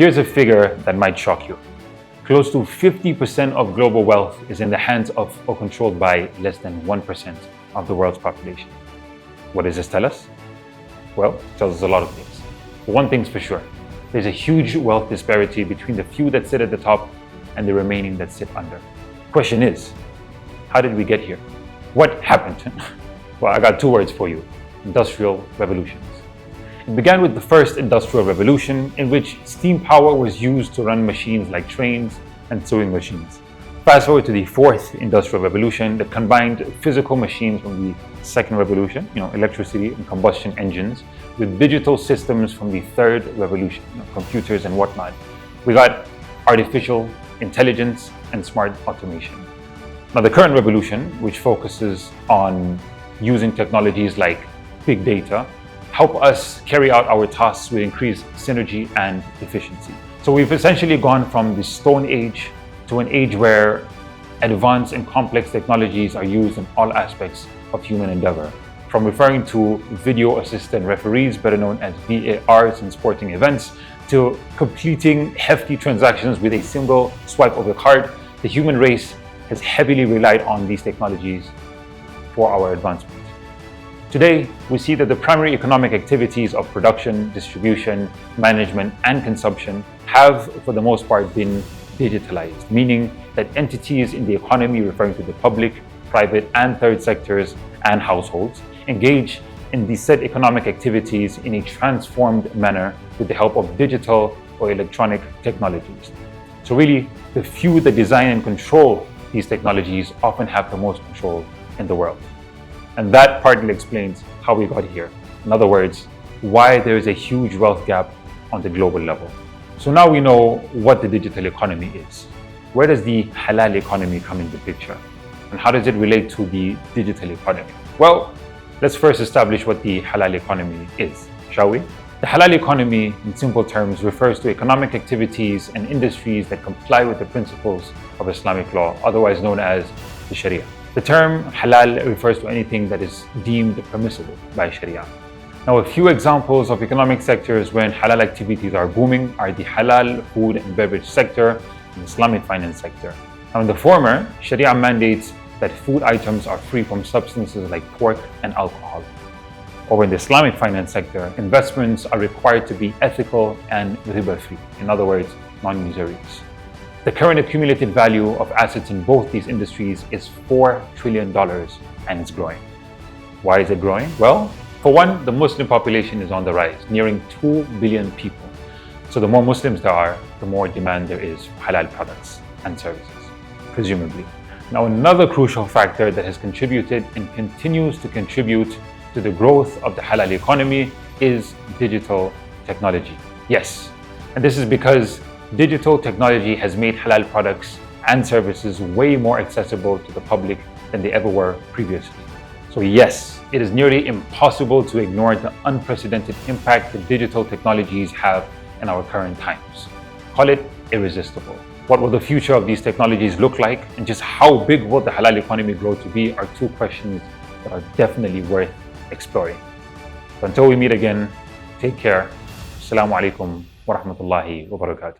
Here's a figure that might shock you. Close to 50% of global wealth is in the hands of or controlled by less than 1% of the world's population. What does this tell us? Well, it tells us a lot of things. But one thing's for sure, there's a huge wealth disparity between the few that sit at the top and the remaining that sit under. Question is, how did we get here? What happened? Well, I got two words for you: industrial revolutions. It began with the first industrial revolution, in which steam power was used to run machines like trains and sewing machines. Fast forward to the fourth industrial revolution that combined physical machines from the second revolution, electricity and combustion engines, with digital systems from the third revolution, computers and whatnot. We got artificial intelligence and smart automation. Now, the current revolution, which focuses on using technologies like big data, help us carry out our tasks with increased synergy and efficiency. So we've essentially gone from the Stone Age to an age where advanced and complex technologies are used in all aspects of human endeavor, from referring to video assistant referees, better known as VARs in sporting events, to completing hefty transactions with a single swipe of the card. The human race has heavily relied on these technologies for our advancement. Today, we see that the primary economic activities of production, distribution, management, and consumption have, for the most part, been digitalized, meaning that entities in the economy, referring to the public, private, and third sectors and households, engage in these said economic activities in a transformed manner with the help of digital or electronic technologies. So really, the few that design and control these technologies often have the most control in the world. And that partly explains how we got here. In other words, why there is a huge wealth gap on the global level. So now we know what the digital economy is. Where does the halal economy come into the picture? And how does it relate to the digital economy? Well, let's first establish what the halal economy is, shall we? The halal economy, in simple terms, refers to economic activities and industries that comply with the principles of Islamic law, otherwise known as the Sharia. The term halal refers to anything that is deemed permissible by Sharia. Now, a few examples of economic sectors wherein halal activities are booming are the halal food and beverage sector and Islamic finance sector. Now, in the former, Sharia mandates that food items are free from substances like pork and alcohol. Over in the Islamic finance sector, investments are required to be ethical and riba-free, in other words, non-usurious. The current accumulated value of assets in both these industries is $4 trillion, and it's growing. Why is it growing? Well, for one, the Muslim population is on the rise, nearing 2 billion people. So the more Muslims there are, the more demand there is for halal products and services, presumably. Now, another crucial factor that has contributed and continues to contribute to the growth of the halal economy is digital technology. Yes, and this is because digital technology has made halal products and services way more accessible to the public than they ever were previously. So yes, it is nearly impossible to ignore the unprecedented impact that digital technologies have in our current times. Call it irresistible. What will the future of these technologies look like, and just how big will the halal economy grow to be, are two questions that are definitely worth exploring. So until we meet again, take care. Assalamu alaikum wa rahmatullahi wa barakatuh.